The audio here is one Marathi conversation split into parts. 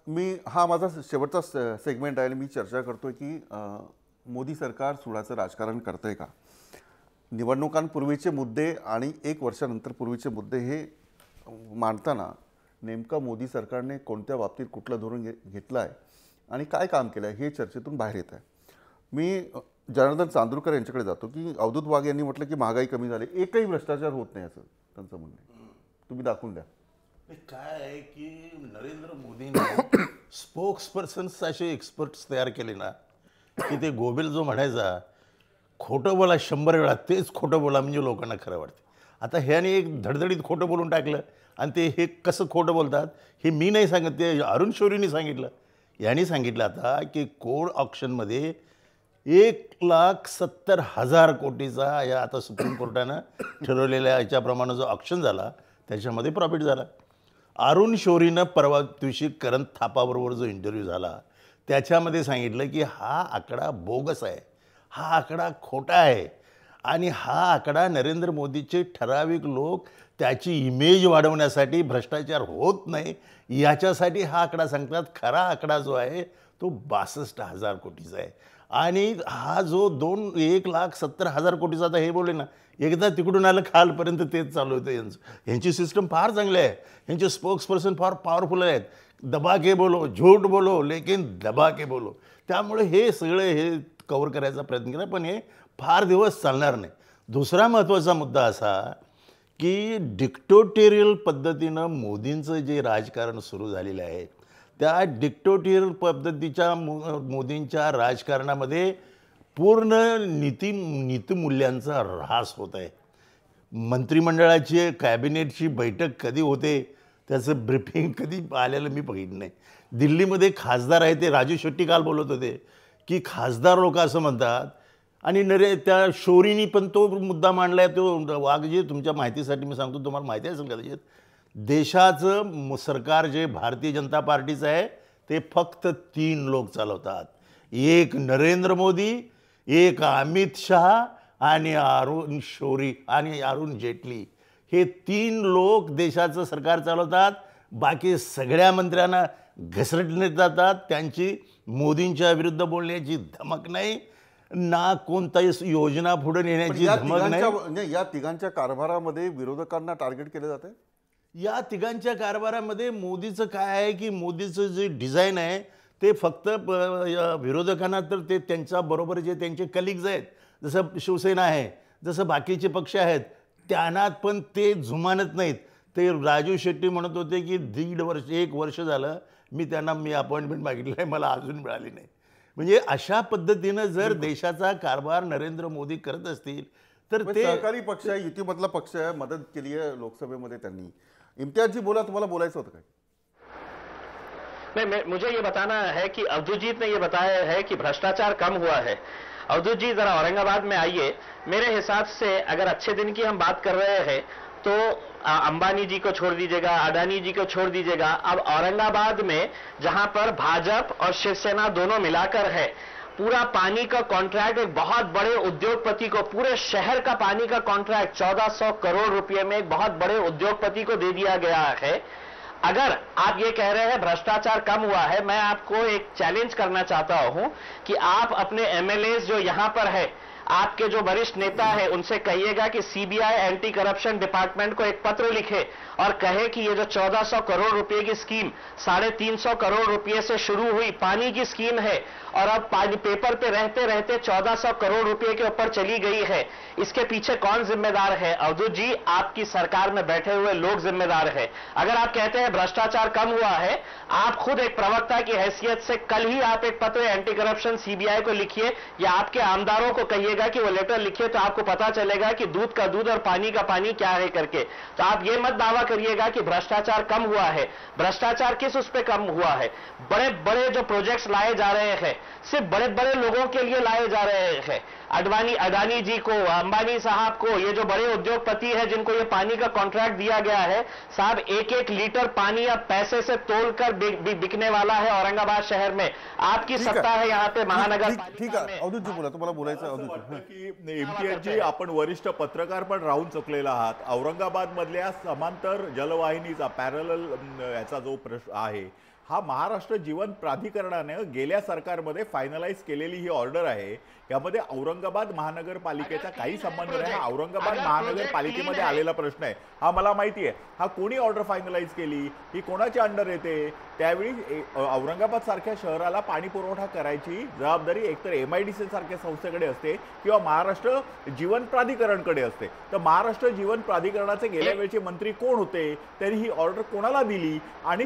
मी हा माझा शेवटचा सेगमेंट आहे आणि मी चर्चा करतोय की मोदी सरकार सुडाचं राजकारण करतंय का. निवडणुकांपूर्वीचे मुद्दे आणि 1 वर्षानंतर पूर्वीचे मुद्दे हे मांडताना नेमका मोदी सरकारने कोणत्या बाबतीत कुठलं धोरण घेतलं आहे आणि काय काम केलं आहे हे चर्चेतून बाहेर येत आहे. मी जनार्दन चांदूरकर यांच्याकडे जातो की अवधूत वाघ यांनी म्हटलं की महागाई कमी झाली, एकही भ्रष्टाचार होत नाही असं त्यांचं म्हणणं आहे. तुम्ही दाखवून द्या. काय आहे की नरेंद्र मोदींनी स्पोक्सपर्सन्स असे एक्सपर्ट्स तयार केले ना की ते गोबेल जो म्हणायचा खोटं बोला 100 वेळा, तेच खोटं बोला म्हणजे लोकांना खरं वाटते. आता ह्याने एक धडधडीत खोटं बोलून टाकलं आणि ते हे कसं खोटं बोलतात हे मी नाही सांगत, ते अरुण शौरींनी सांगितलं. यांनी सांगितलं आता की कोड ऑक्शनमध्ये 1,70,000 कोटीचा या आता सुप्रीम कोर्टानं ठरवलेल्या याच्याप्रमाणे जो ऑक्शन झाला त्याच्यामध्ये प्रॉफिट झाला. अरुण शौरीनं परवा दिवशी करण थापाबरोबर जो इंटरव्ह्यू झाला त्याच्यामध्ये सांगितलं की हा आकडा बोगस आहे, हा आकडा खोटा आहे आणि हा आकडा नरेंद्र मोदीचे ठराविक लोक त्याची इमेज वाढवण्यासाठी भ्रष्टाचार होत नाही याच्यासाठी हा आकडा सांगतात. खरा आकडा जो आहे तो 62,000 कोटीचा आहे. आणि हा जो 1,70,000 कोटीचा आता हे बोलले ना, एकदा तिकडून आलं खालपर्यंत तेच चालू होतं यांचं. यांची सिस्टम फार चांगली आहे, यांचे स्पोक्सपर्सन फार पॉवरफुल आहेत. दबा के बोलो, झूठ बोलो लेकिन दबा के बोलो. त्यामुळे हे सगळे हे कव्हर करायचा प्रयत्न केला पण हे फार दिवस चालणार नाही. दुसरा महत्त्वाचा मुद्दा असा की डिक्टेटोरियल पद्धतीनं मोदींचं जे राजकारण सुरू झालेलं आहे त्या डिक्टेटोरियल पद्धतीच्या मोदींच्या राजकारणामध्ये पूर्ण नीतिमूल्यांचा ऱ्हास होत आहे. मंत्रिमंडळाची कॅबिनेटची बैठक कधी होते त्याचं ब्रीफिंग कधी आलेलं मी बघितलं नाही. दिल्लीमध्ये खासदार आहे ते राजू शेट्टी काल बोलत होते की खासदार लोक असं म्हणतात आणि त्या शौरीनी पण तो मुद्दा मांडला आहे. तो वाघजी तुमच्या माहितीसाठी मी सांगतो, तुम्हाला माहिती असेल कदाचित, देशाचं सरकार जे भारतीय जनता पार्टीचं आहे ते फक्त 3 लोक चालवतात. एक नरेंद्र मोदी, एक अमित शहा आणि अरुण शौरी आणि अरुण जेटली. हे 3 लोक देशाचं सरकार चालवतात. बाकी सगळ्या मंत्र्यांना घसरटण्यात जातात. त्यांची मोदींच्या विरुद्ध बोलण्याची धमक नाही ना, कोणताही योजना पुढे नेण्याची धमक नाही. या तिघांच्या कारभारामध्ये विरोधकांना टार्गेट केलं जातं. या तिघांच्या कारभारामध्ये मोदीचं काय आहे की मोदीचं जे डिझाईन आहे ते फक्त विरोधकांना तर ते त्यांच्या बरोबर जे त्यांचे कलिग्ज आहेत जसं शिवसेना आहे जसं बाकीचे पक्ष आहेत त्यांना पण ते जुमानत नाहीत. ते राजू शेट्टी म्हणत होते की 1.5 वर्ष झालं मी अपॉइंटमेंट मागितलं आहे, मला अजून मिळाली नाही. म्हणजे अशा पद्धतीनं जर देशाचा कारभार नरेंद्र मोदी करत असतील तर ते सहकारी पक्ष आहे, युतीमधला पक्ष आहे, मदत केली आहे लोकसभेमध्ये त्यांनी. इम्तियाज जी बोला, तुम्हाला बोलायचं होतं काय? नहीं, मुझे ये बताना है कि अवधूत जी ने ये बताया है कि भ्रष्टाचार कम हुआ है. अवधूत जी जरा औरंगाबाद में आइए. मेरे हिसाब से अगर अच्छे दिन की हम बात कर रहे हैं तो अंबानी जी को छोड़ दीजिएगा, अडानी जी को छोड़ दीजिएगा. अब औरंगाबाद में जहां पर भाजपा और शिवसेना दोनों मिलाकर है, पूरा पानी का कॉन्ट्रैक्ट एक बहुत बड़े उद्योगपति को, पूरे शहर का पानी का कॉन्ट्रैक्ट 1400 करोड़ रुपए में एक बहुत बड़े उद्योगपति को दे दिया गया है. अगर आप ये कह रहे हैं भ्रष्टाचार कम हुआ है, मैं आपको एक चैलेंज करना चाहता हूं कि आप अपने एमएलए जो यहां पर है, आपके जो वरिष्ठ नेता है उनसे कहिएगा कि सीबीआई एंटी करप्शन डिपार्टमेंट को एक पत्र लिखे और कहे कि ये जो 1400 करोड़ रुपए की स्कीम 350 करोड़ रुपए से शुरू हुई पानी की स्कीम है और अब पानी पेपर पे रहते रहते 1400 करोड़ रुपए के ऊपर चली गई है, इसके पीछे कौन जिम्मेदार है? अवधूत जी, आपकी सरकार में बैठे हुए लोग जिम्मेदार है. अगर आप कहते हैं भ्रष्टाचार कम हुआ है, आप खुद एक प्रवक्ता की हैसियत से कल ही आप एक पत्र एंटी करप्शन सीबीआई को लिखिए या आपके आमदारों को कहिएगा कि वो लेटर लिखिए, तो आपको पता चलेगा कि दूध का दूध और पानी का पानी क्या है करके. तो आप ये मत दावा करिएगा कि भ्रष्टाचार कम हुआ है. भ्रष्टाचार किस उस पे कम हुआ है? बड़े बड़े जो प्रोजेक्ट्स लाए जा रहे हैं सिर्फ बड़े बड़े लोगों के लिए लाए जा रहे हैं. अडानी जी को, अंबानी साहब को, ये जो बड़े उद्योगपति हैं जिनको ये पानी का कॉन्ट्रैक्ट दिया गया है, साहब 1-1 लीटर पानी अब पैसे से तोलकर बिकने वाला है औरंगाबाद शहर में. आपकी सत्ता है यहाँ पे महानगर. ठीक आहे, अवधूत जी बोला, तुम्हाला बोलायचं. अवधूत की इम्तियाज जी, आपण वरिष्ठ पत्रकार पण राहून चुकलेला आहात. औरंगाबाद मधल्या समांतर जलवाहिनीचा पॅरलल याचा जो प्रश्न आहे हा महाराष्ट्र जीवन प्राधिकरणाने गेल्या सरकारमध्ये फायनलाइज केलेली ही ऑर्डर आहे. यामध्ये औरंगाबाद महानगरपालिकेचा काही संबंध नाही. हा औरंगाबाद महानगरपालिकेमध्ये आलेला प्रश्न आहे. हा मला माहिती आहे. हा कोणी ऑर्डर फायनलाइज केली, ही कोणाच्या अंडर येते? त्यावेळी औरंगाबाद सारख्या शहराला पाणी पुरवठा करायची जबाबदारी एकतर MIDC सारख्या संस्थेकडे असते किंवा महाराष्ट्र जीवन प्राधिकरणकडे असते. तर महाराष्ट्र जीवन प्राधिकरणाचे गेल्या वेळचे मंत्री कोण होते, त्यांनी ही ऑर्डर कोणाला दिली आणि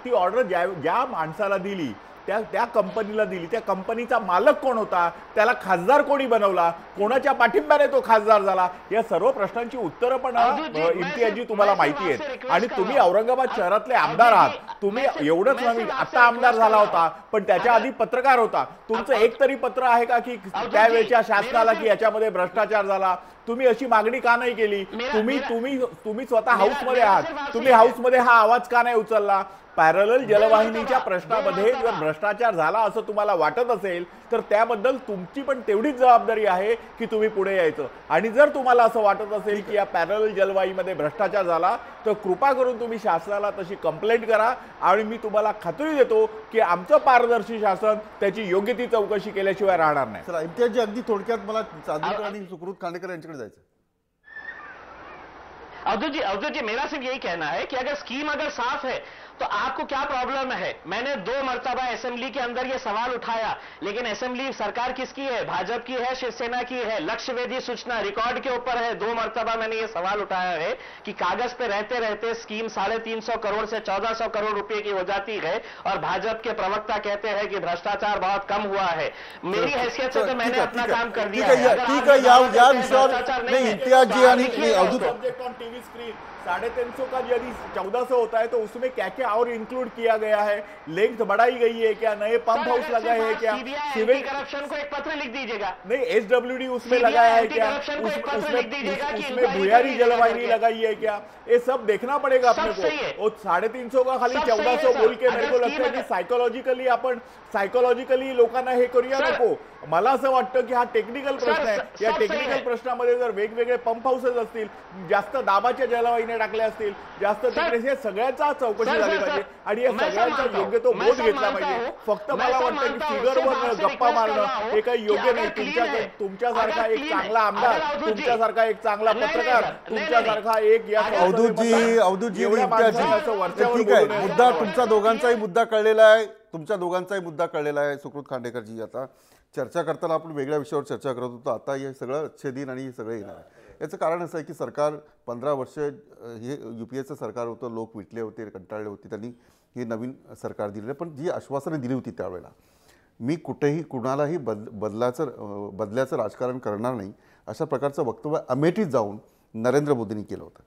ती ऑर्डर ज्या माणसाला दिली त्या कंपनीला दिली, त्या कंपनीचा मालक कोण होता, त्याला खासदार कोणी बनवला, कोणाच्या पाठिंब्याने तो खासदार झाला, या सर्व प्रश्नांची उत्तरं पण इम्तियाजी तुम्हाला माहिती आहेत. आणि तुम्ही औरंगाबाद शहरातले आमदार आहात. तुम्ही एवढंच नव्हे, आता आमदार झाला होता पण त्याच्या आधी पत्रकार होता. तुमचं एक तरी पत्र आहे का की त्यावेळच्या शासनाला की याच्यामध्ये भ्रष्टाचार झाला? तुम्ही अशी मागणी का नाही केली? तुम्ही स्वतः हाऊसमध्ये आहात, तुम्ही हाऊसमध्ये हा आवाज का नाही उचलला? पॅरलल जलवाहिनीच्या प्रश्नामध्ये जर भ्रष्टाचार झाला असं तुम्हाला वाटत असेल तर त्याबद्दल तुमची पण तेवढीच जबाबदारी आहे की तुम्ही पुढे यायचं. आणि जर तुम्हाला असं वाटत असेल की या पॅरलल जलवाहिनीमध्ये भ्रष्टाचार झाला तर कृपा करून तुम्ही शासनाला तशी कंप्लेंट करा आणि मी तुम्हाला खात्री देतो की आमचं पारदर्शी शासन त्याची योग्य ती चौकशी केल्याशिवाय राहणार नाही. चला इम्तियाजी, अगदी थोडक्यात मला चांदोरकर आणि सुकृत खांडेकर यांच्याकडे जायचं. अवधूत जी, मेरा सिर्फ यही कहना है कि अगर स्कीम अगर साफ है तो आपको क्या प्रॉब्लम है? मैंने 2 मर्तबा असेंबली के अंदर ये सवाल उठाया, लेकिन असेंबली सरकार किसकी है? भाजपा की है, शिवसेना की है? लक्ष्यवेधी सूचना रिकॉर्ड के ऊपर है. 2 मर्तबा मैंने ये सवाल उठाया है कि कागज पे रहते रहते स्कीम 350 करोड़ से 1400 करोड़ रुपए की हो जाती है और भाजपा के प्रवक्ता कहते हैं कि भ्रष्टाचार बहुत कम हुआ है. मेरी हैसियत से तो मैंने अपना काम कर दिया है. ठीक है, या विषयावर नहीं इम्तियाजी आणि Avdhoot subject on TV screen 350 का यदि 1400 होता है तो उसमें क्या क्या और इंक्लूड किया गया है? लेंथ बढ़ाई गई है क्या? नए पंप हाउस लगाए हैं क्या? सिविल करप्शन को एक पत्र लिख दीजिएगा. नहीं, SWD उसमें लगाया है क्या? उसमें भुयारी जलवाहिनी लगाई है क्या? ये सब देखना पड़ेगा अपने को. और 350 का खाली 1400 बोल के मेरे को लगता है की सायकोलॉजिकली लोकांना हे करूया नको. मला असं वाटतं की हा टेक्निकल प्रश्न आहे. या टेक्निकल प्रश्नामध्ये जर वेगवेगळे पंप हाऊसेस असतील, जास्त दाबाच्या जलवाहिन्या टाकल्या असतील, जास्त थिकनेस, हे सगळ्याचा चौकशी झाली पाहिजे आणि या सगळ्यांचा योग्य तो बोध घेतला पाहिजे. फक्त मला वाटतं की फिगरवर गप्पा मारणं हे काही योग्य नाही. तुमच्यासारखा एक चांगला आमदार, तुमच्यासारखा एक चांगला पत्रकार, तुमच्यासारखा एक या अवधूतजी ठीक आहे. मुद्दा तुमचा दोघांचाही मुद्दा कळलेला आहे, मुद्दा कळलेला आहे. सुकृत खांडेकरजी, आता चर्चा करताना आपण वेगळ्या विषयावर चर्चा करत होतो. आता हे सगळं अच्छेदिन आणि हे सगळं येणार आहे. याचं कारण असं आहे की सरकार 15 वर्ष हे UPAचं सरकार होतं, लोक विटले होते, कंटाळले होते, त्यांनी हे नवीन सरकार दिलेलं. पण जी आश्वासनं दिली होती त्यावेळेला, मी कुठेही कुणालाही बदल्याचं राजकारण करणार नाही अशा प्रकारचं वक्तव्य अमेठीत जाऊन नरेंद्र मोदींनी केलं होतं.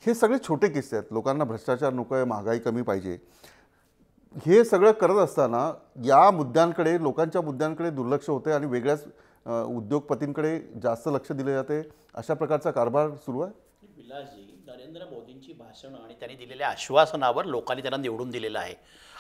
हे सगळे छोटे किस्से आहेत. लोकांना भ्रष्टाचार नको आहे, महागाई कमी पाहिजे, हे सगळं करत असताना या मुद्द्यांकडे, लोकांच्या मुद्द्यांकडे दुर्लक्ष होते आणि वेगळ्याच उद्योगपतींकडे जास्त लक्ष दिले जाते. अशा प्रकारचा कारभार सुरू आहे. विलासजी, नरेंद्र मोदींची भाषणं आणि त्यांनी दिलेल्या आश्वासनावर लोकांनी त्यांना निवडून दिलेलं आहे.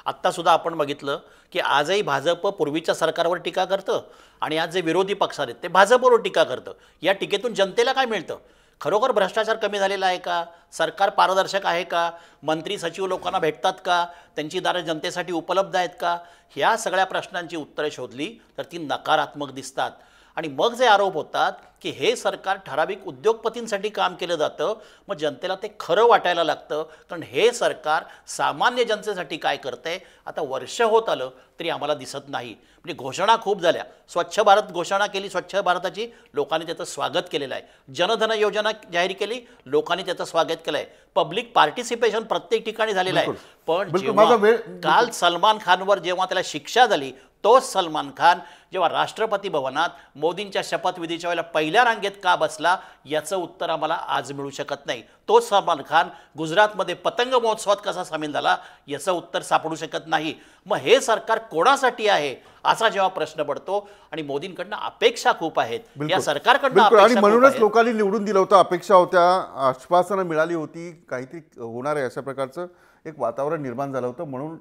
आत्तासुद्धा आपण बघितलं की आजही भाजप पूर्वीच्या सरकारवर टीका करतं आणि आज जे विरोधी पक्ष आहेत ते भाजपवर टीका करतं. या टीकेतून जनतेला काय मिळतं? खरोखर भ्रष्टाचार कमी झालेला आहे का? सरकार पारदर्शक आहे का? मंत्री सचिव लोकांना भेटतात का? त्यांची दारं जनतेसाठी उपलब्ध आहेत का? ह्या सगळ्या प्रश्नांची उत्तरे शोधली तर ती नकारात्मक दिसतात. आणि मग जे आरोप होतात की हे सरकार ठराविक उद्योगपतींसाठी काम केलं जातं, मग जनतेला ते खरं वाटायला लागतं. कारण हे सरकार सामान्य जनतेसाठी काय करतंय आता वर्ष होत आलं तरी आम्हाला दिसत नाही. म्हणजे घोषणा खूप झाल्या. स्वच्छ भारत घोषणा केली, स्वच्छ भारताची, लोकांनी त्याचं स्वागत केलेलं आहे. जनधन योजना जाहीर केली, लोकांनी त्याचं स्वागत केलं आहे. पब्लिक पार्टिसिपेशन प्रत्येक ठिकाणी झालेलं आहे. पण काल सलमान खानवर जेव्हा त्याला शिक्षा झाली, तोच सलमान खान जेव्हा राष्ट्रपती भवनात मोदींच्या शपथविधीच्या वेळेला पहिल्या रांगेत का बसला याचं उत्तर आम्हाला आज मिळू शकत नाही. तोच सलमान खान गुजरातमध्ये पतंग महोत्सवात कसा सामील झाला याचं उत्तर सापडू शकत नाही. मग हे सरकार कोणासाठी आहे असा जेव्हा प्रश्न पडतो आणि मोदींकडनं अपेक्षा खूप आहेत, या सरकारकडनं आणि म्हणूनच लोकांनी निवडून दिलं होतं. अपेक्षा होत्या, आश्वासनं मिळाली होती, काहीतरी होणार आहे अशा प्रकारचं एक वातावरण निर्माण झालं होतं, म्हणून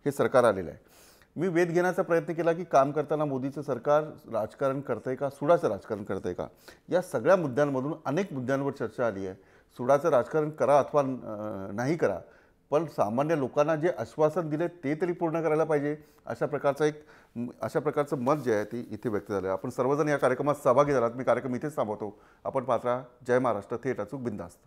हे सरकार आलेलं आहे. मी वेध घेण्याचा प्रयत्न केला की काम करताना मोदीचं सरकार राजकारण करतंय का, सुडाचं राजकारण करतंय का. या सगळ्या मुद्द्यांमधून अनेक मुद्द्यांवर चर्चा आली आहे. सुडाचं राजकारण करा अथवा नाही करा, पण सामान्य लोकांना जे आश्वासन दिले ते तरी पूर्ण करायला पाहिजे, अशा प्रकारचं मत जे आहे ते इथे व्यक्त झालं. आपण सर्वजण या कार्यक्रमात सहभागी झालात. मी कार्यक्रम इथेच थांबवतो. आपण पाहत राहा जय महाराष्ट्र, थेट अचूक बिनधास्त.